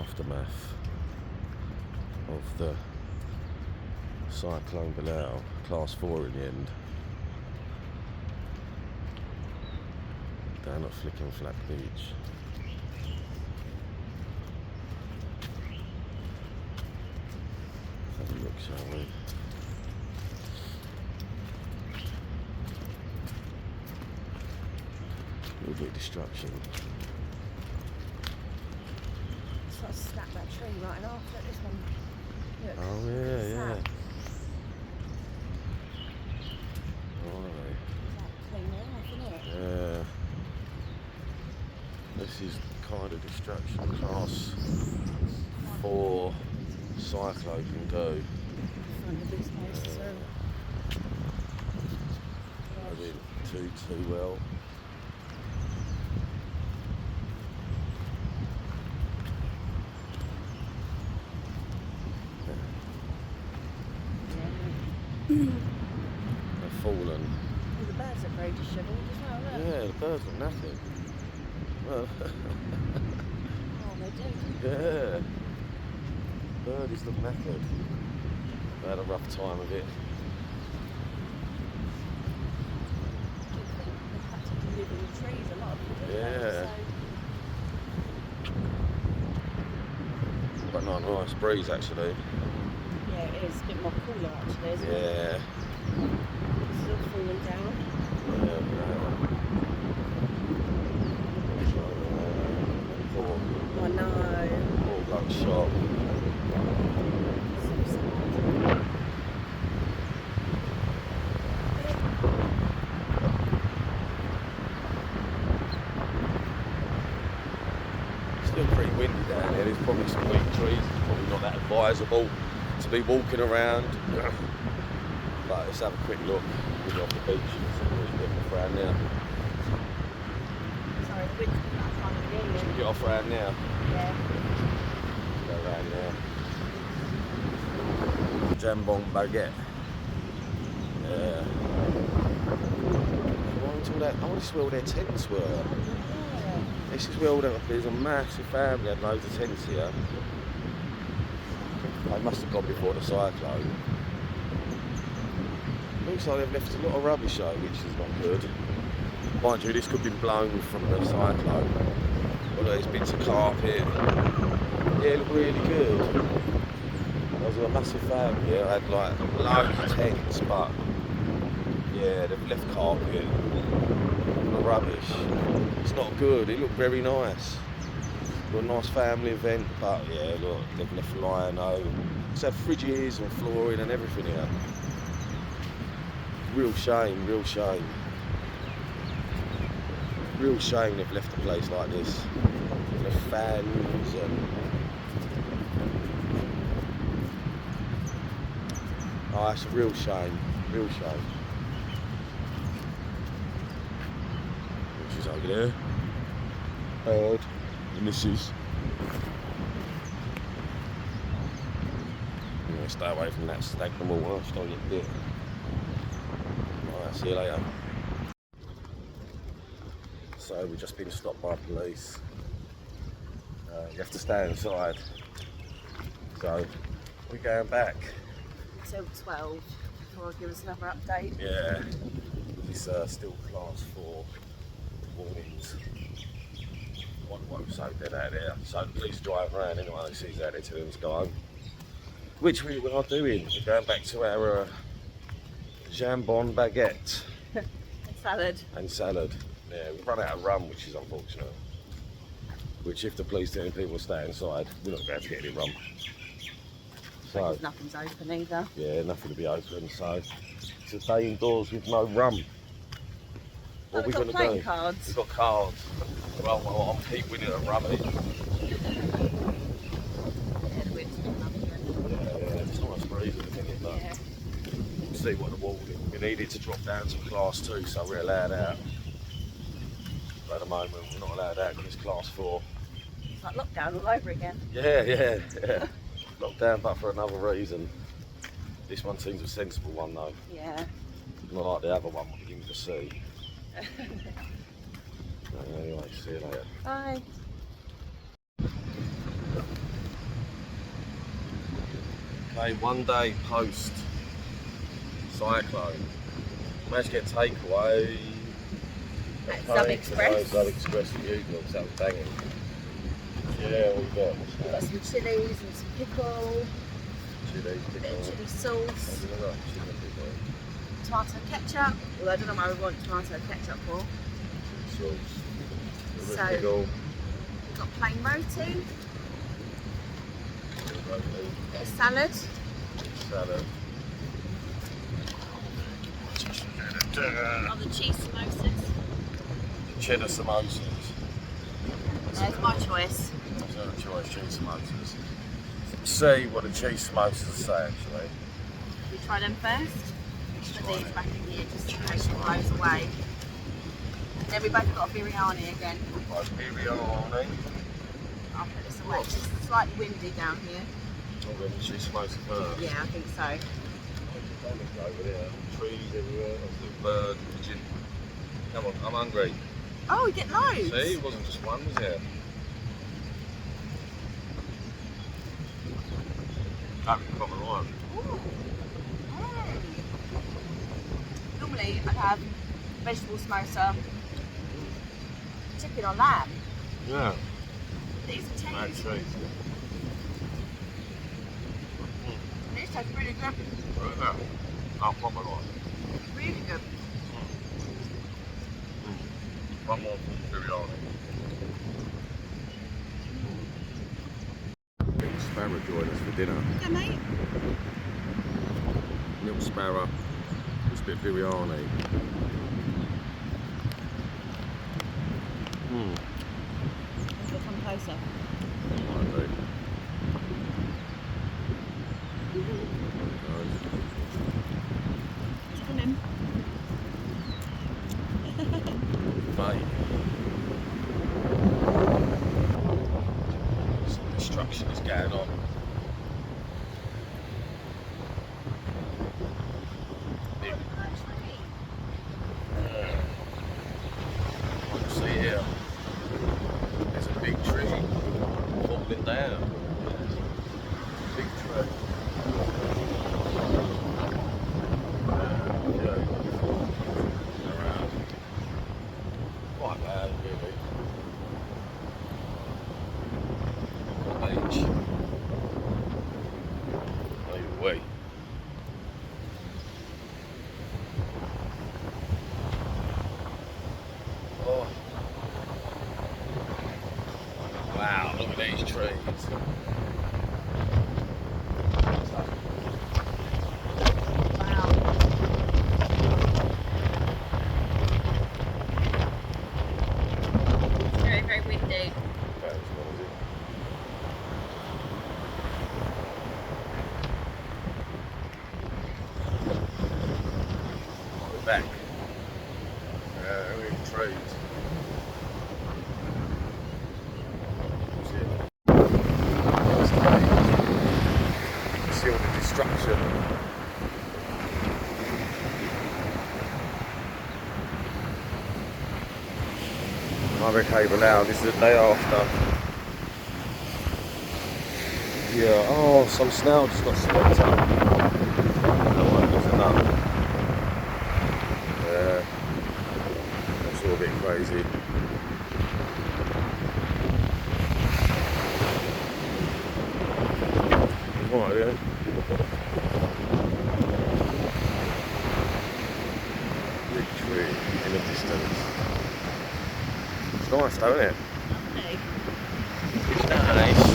aftermath of the Cyclone Belal, class 4 in the end, down at Flic and Flac beach. Let's have a look, shall we? A little bit of destruction. Sort of snap that tree right in half. Look, this one. Look. Oh yeah, yeah. Snap. Right. That clean it off, isn't it? Yeah. This is kind of destruction class 4 cyclone can do. Find a big space to I didn't too well. They've fallen. Well, the birds are very dishevelled as well, look. Yeah, the birds look knackered. Well, Oh, they do. yeah. Birdies look knackered. They had a rough time of it. They've had to live in the trees, a lot of them do. Yeah. So, But not a nice breeze actually. yeah, it is a bit more cooler actually, isn't it? Yeah. It's still falling down. I know. Poor bloke shot. So sad. Still pretty windy down here. There's probably some weak trees. It's probably not that advisable to be walking around. But let's have a quick look. We'll be off the beach. Let's have a bit off around now. Sorry, the wind's coming out, I can't even hear you. Get off around now. Yeah. Go around now. Jambon baguette. Yeah. I want to see where all their tents were. Yeah. This is where all there's a massive family, had loads of tents here. They must have gone before the cyclone. Looks like they've left a lot of rubbish though, which is not good. Mind you, this could have been blown from the cyclone. Well, there's bits of carpet. Yeah, it looked really good. There was a massive family here, had like loads of tents, but yeah, they've left carpet. The rubbish. It's not good. It looked very nice. Got a nice family event, but yeah, look, they've left lino. It's had fridges and flooring and everything here. Real shame, real shame. Real shame they've left a place like this. The fans and... Oh, that's a real shame, real shame. Which is over there. Herd, the missus. I'm gonna stay away from that stagnant water, I don't get bit. Alright, see you later. So we've just been stopped by police. You have to stay inside. So we're going back. Until 12 before I give us another update. Yeah, it's still class 4 warnings. One so dead out there. So the police drive around anyway, they see out there to them to go home. Which we are doing. We're going back to our jambon baguette. And salad. And salad. Yeah, we've run out of rum, which is unfortunate. Which if the police telling people stay inside, we're not going to get any rum. So, Because nothing's open either. yeah, nothing to be open, so it's a day indoors with no rum. What are we going to do? Playing cards. We've got cards. Well, I'll keep winning at rummy. Yeah, the wind's coming up again. Yeah, it's nice breeze at the minute, but Yeah. we'll see what the warning. We needed to drop down to class 2, so we're allowed out. But at the moment, we're not allowed out because it's class 4. It's like lockdown all over again. Yeah. Locked down, but for another reason. This one seems a sensible one, though. Yeah. Not like the other one we're beginning to see. Anyway, see you later. Bye. Okay, 1 day post cyclone. Managed to get takeaway. At Zub Express. Zub Express at Huguenots, that was banging. Yeah, what we got? We've got some chilies and some pickle. Chili, A bit pickle. of chili sauce. I don't know, chili, pickle. Tomato ketchup. Well, I don't know why we want tomato ketchup for. Chili sauce. So, Pickle. we've got plain roti. Roti. Bit of salad. Salad. Oh, the cheese samosas. Cheddar samosas. There's my choice. There's no choice, cheese samosas. See what the cheese samosas say actually. We try them first. Let's Put try these it. back in here just in case it blows away. And then we both got a biryani again. Right, biryani. I'll put this away. It's just slightly windy down here. Oh, then the cheese samosa first. Yeah, I think so. Over there, trees everywhere, a bird, pigeon. Come on, I'm hungry. Oh, we get loads. See, it wasn't just one, was it? That'd be common one. Ooh. Normally I'd have vegetable samosa, chicken or lamb. Yeah. These are Mad cheese. trees. These taste really good. Right now. Oh, proper one. Really good. One more biryani. Little sparrow joined us for dinner. Okay, mate. Little sparrow. Just a bit of biryani. We'll come closer. Might do. Come in. Mate. Some destruction is going on. Big. What you see here? There's a big tree falling down. Big tree. Around. Quite bad, really. Beach. Either way. Oh. Wow, look at these trees. Wow. It's very, very windy. That's noisy. We're back. We're in trees. See all the destruction. Cyclone Belal, this is the day after. Yeah, oh, some snail just got swept up. That one was enough. Yeah, that's all a bit crazy. Right, yeah. Big tree in the distance. It's nice though, isn't it? Lovely. It's nice.